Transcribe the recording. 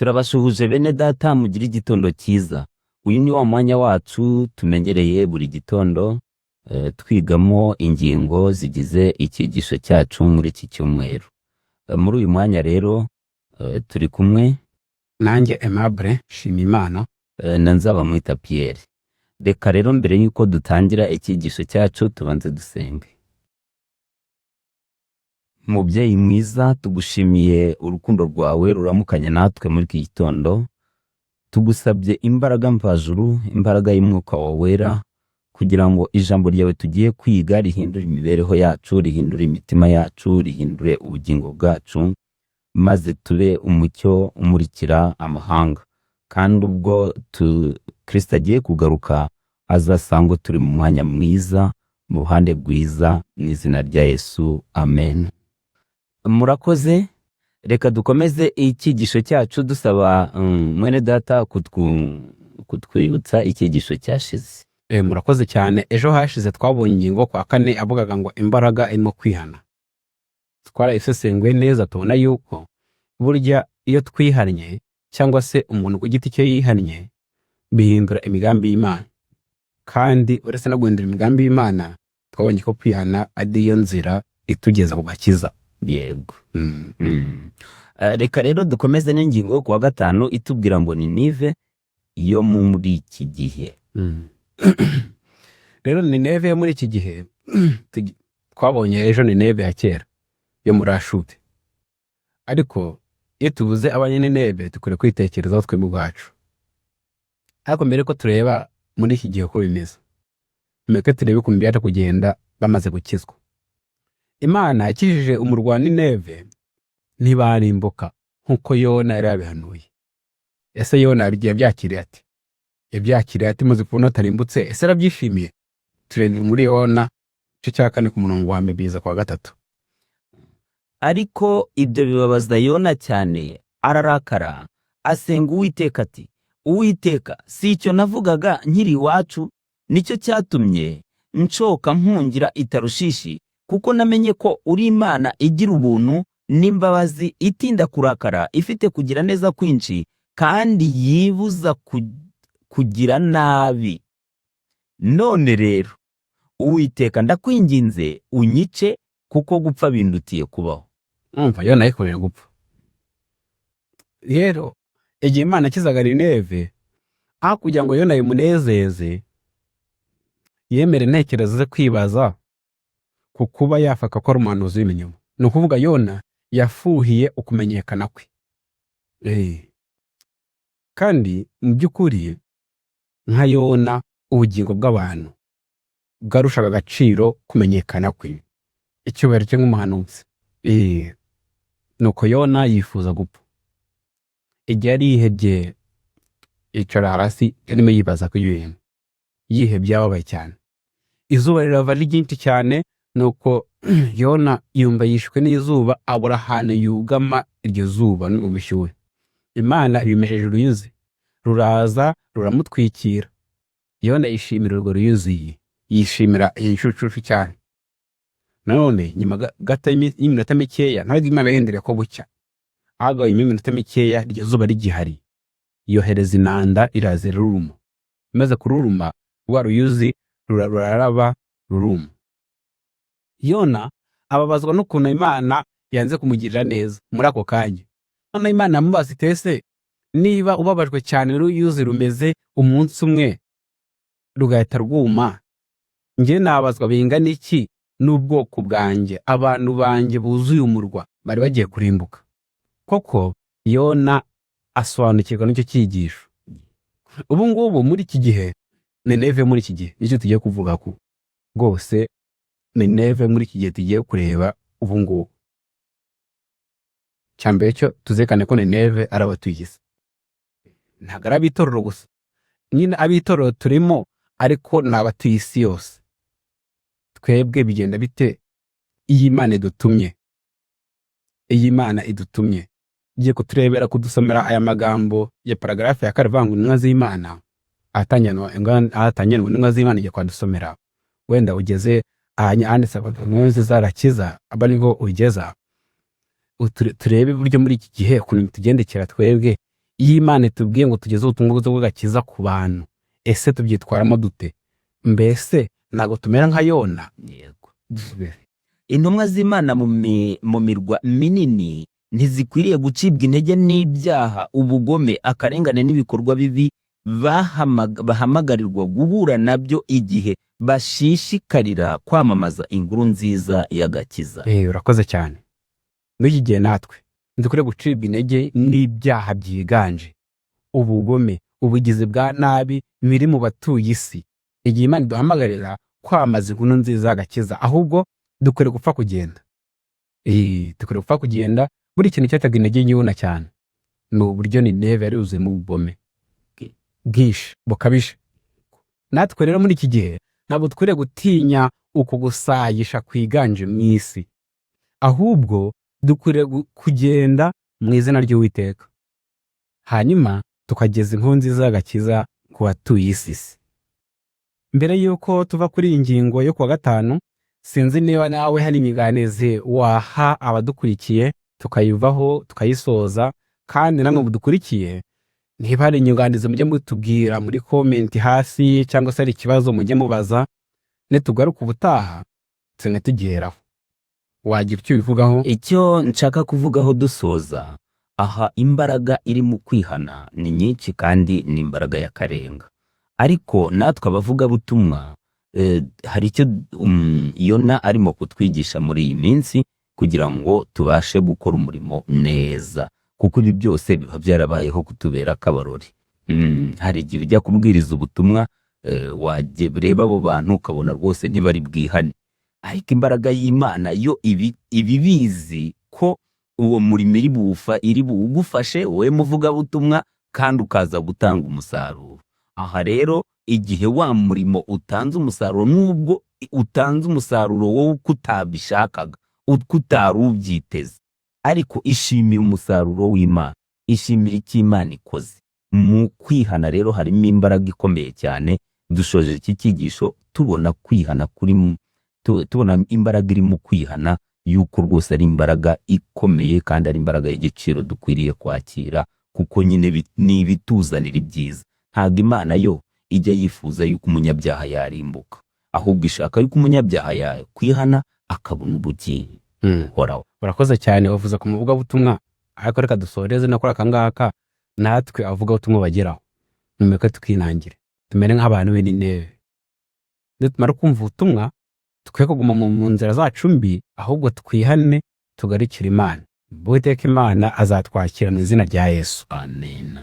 Turabasuhuje bene data mugira igitondo cyiza. Uyu ni wa mwanya wacu tumenyereye buri gitondo twigamo ingingo zigize icyigisho cyacu muri iki cyumweru. Muri uyu mwanya rero turi kumwe nanjye Aimable Nshimiyimana na Nzabamwita Pierre. Reka rero mbere yuko dutangira icyigisho cyacu tubanze dusenge. Mubyeyi mwiza, tugushimiye urukundo rwawe ruramukanye natwe muri iki gitondo. Tugusabye imbaraga mvajuru, imbaraga y'umwuka wawe wera, kugira ngo ijambo ryawe tugiye kwiga rihindure imibereho yacu, rihindure imitima yacu, rihindure ubugingo bwacu, maze tube umucyo umurikira amahanga. Kandi ubwo Kristo agiye kugaruka, azasanga turi mu mwanya mwiza, mu ruhande rwiza, mu izina rya Yesu, amen. Murakoze. Reka dukomeze icyigisho cyacu dusaba mwene data kutwibutsa icyigisho cyashize. Murakoze cyane. Ejo hashize twabonye ingingo kwa kane avugaga ngo imbaraga irimo kwihana. Twarayisesenguye neza tubona yuko burya iyo twihannye cyangwa se umuntu ku giti cye yihannye bihindura imigambi y'Imana. Kandi uretse no guhindura imigambi y'Imana, twabonye ko kwihana ari yo nzira itugeza ku gakiza. Yego. Reka rero dukomeze n'ingingo yo kuwa gatanu itubwira ngo Ninive yo muri iki gihe. Rero Nineve yo muri iki gihe twabonye ejo Nineve ya kera yo muri Ashuri. Ariko iyo tubuze abanyanineve dukwiye kwitekerezaho twebwe ubwacu. Ariko mbere ko tureba muri iki gihe uko bimeze, mureke turebe ukuntu byaje kugenda bamaze gukizwa. Imana yakijije umurwa wa Nineve ntibarimbuka nk'uko Yona yari yabihanuye. Ese Yona yabyakiriye ati? Yabyakiriye ati muzi kubona atarimbutse? Ese arabyishimiye? Turebe muri Yona igice cya 4 ku murongo wa 2 biza kwa 3. Ariko ibyo bibabaza Yona cyane, ararakara, asenga Uwiteka ati, Uwiteka, si icyo navugaga nkiri iwacu nicyo cyatumye nshoka nkungira i Tarushishi, kuko namenye ko uri Imana igira ubuntu n'imbabazi, itinda kurakara, ifite kugira neza kwinshi, kandi yibuza kugira nabi. None rero Uwiteka, ndakwinginze unyice, kuko gupfa bindutiye kubaho. Umva Yona yikoreye gupfa. Rero igihe Imana akizaga Nineve, aho kugira ngo Yona yimunezeze, yemere intekerezo ze kwibaza ku kuba yafaka ko ari umuhanuzi w'ibinyoma. Ni ukuvuga Yona yafuhiye ukumenyekana kwe. Kandi mu by'ukuri nka Yona, ubugingo bw'abantu bwarushaga agaciro kumenyekana kwe, icyubahiro cye nk'umuhanuzi. Nuko Yona yifuza gupfa. Igihe yari yihebye, yicara hasi arimo yibaza ku ibintu, yihebye ababaye cyane. Izuba rirava ari ryinshi cyane, nuko Yona yumva yishwe n'izuba, abura ahantu yugama iryo zuba n'ubushyuhe. Imana ibimejeje uruyuzi, ruraza ruramutwikira. Yona yishimira urwo ruyuzi, yishimira inshucu cyane. None nyuma gato y'iminota mikeya, ntabwo Imana yahendereye ko bucya, ahubwo iminota mikeya iryo zuba rigihari, yohereza inanda iraza ruruma. Imaze kururuma, rwa ruyuzi ruraraba ruruma. Yona ababazwa n'ukuntu Imana yanze kumugirira neza muri ako kanya. None Imana yamubaza iti, ese niba ubabajwe cyane n'uruyuzi rumeze umunsi umwe rugahita rwuma, njye nabazwa bingana iki n'ubwoko bwanjye, abantu banjye buzuye umurwa bari bagiye kurimbuka? Koko Yona asobanukirwa n'icyo cyigisho. Ubu ngubu muri iki gihe, Nineve muri iki gihe nicyo tugiye kuvuga ko rwose Nineve muri iki gihe tugiye kureba ubu ngubu. Cyambere cyo tuzekane ko Nineve ari abatuyigize. Ntabwo ari abitorero gusa, nyine abitorero turimo, ariko ni abatuye isi yose. Twebwe bigenda bite iyi Imana idutumye? Iyi Imana idutumye igiye kuturebera, kudusomera aya magambo ya paragrafe ya 4 vangu intumwa z'Imana, ahatanye n'intumwa z'Imana igiye kwadusomera. Wenda ugeze ahanyanditse intumwa zarakiza, aba niho ugeza. Turebe buryo muri iki gihe ukuntu tugendekera twebwe iyo Imana itubwiye ngo tugeze ubutumwa bw'agakiza ku bantu, ese tubyitwaramo dute? Mbese ntabwo tumera nka Yona? yego. Intumwa z'Imana mu mirwa minini ntizikwiriye gucibwa intege n'ibyaha, ubugome, akarengane n'ibikorwa bibi bahamagarirwa guhura nabyo igihe bashishikarira kwamamaza inkuru nziza y'agakiza. Urakoze cyane. N'iki gihe natwe ntidukwiriye gucibwa intege n'ibyaha byiganje, ubugome, ubugizi bwa nabi biri mu batuye isi. Igihe Imana iduhamagarira kwamamaza inkuru nziza y'agakiza, ahubwo dukwiriye gupfa kugenda. Dukwiriye gupfa kugenda. Buri kintu cyataga intege Yona cyane ni uburyo Nineve yari yuzuye mu bugome bwinshi bukabije. Natwe rero muri iki gihe ntabwo dukwiriye gutinya uko gusayisha kwiganje mu isi, ahubwo dukwiriye kugenda mu izina ry'Uwiteka, hanyuma tukageza inkuru nziza y'agakiza ku batuye isi. Mbere y'uko tuva kuri iyi ngingo yo kuwa gatanu, sinzi niba nawe hari inyunganizi waha abadukurikiye tukayivaho tukayisoza, kandi namwe mudukurikiye niba hari inyunganizi mujye mutubwira muri komenti hasi, cyangwa se hari ikibazo mujye mubaza, nitugaruka ubutaha tugende tugeraho. Wagira icyo ubivugaho? Icyo nshaka kuvugaho dusoza, aha imbaraga iri mu kwihana ni nyinshi kandi ni imbaraga y'akarenga, ariko natwe abavugabutumwa hari icyo Yona arimo kutwigisha muri iyi minsi kugira ngo tubashe gukora umurimo neza, kuko ibi byose biba byarabayeho kutubera akabarori. Hari igihe ujya kubwiriza ubutumwa, wajye ureba abo bantu ukabona rwose ntibari bwihane, ariko imbaraga y'Imana yo ibibizi ko uwo murimo iri buwugufashe wowe muvugabutumwa kandi ukaza gutanga umusaruro. Aha rero igihe wa murimo utanze umusaruro, nubwo utanze umusaruro wowe uko utabishakaga, uko utari ubyiteze, ariko ishimira umusaruro w'Imana, ishimira icyo Imana ikoze. Mu kwihana rero harimo imbaraga ikomeye cyane. Dushoje iki cyigisho tubona kwihana tubona imbaraga iri mu kwihana, yuko rwose ari imbaraga ikomeye kandi ari imbaraga y'igiciro dukwiriye kwakira, kuko nyine ni ibituzanira ibyiza. Ntabwo Imana yo ijya yifuza yuko umunyabyaha yarimbuka, ahubwo ishaka yuko umunyabyaha yakwihana akabona ubugingo buhoraho. Urakoze cyane, wavuze ku muvugabutumwa, ariko reka dusoreze no kuri aka ngaka natwe abavugabutumwa bageraho. Nimureke tukinangire tumere nk'abantu b'Nineve. Nitumara kumva ubutumwa tukwiye kuguma mu nzira zacu mbi, ahubwo twihane tugarukire Imana. Uwiteka Imana azatwakira mu izina rya Yesu. Amen.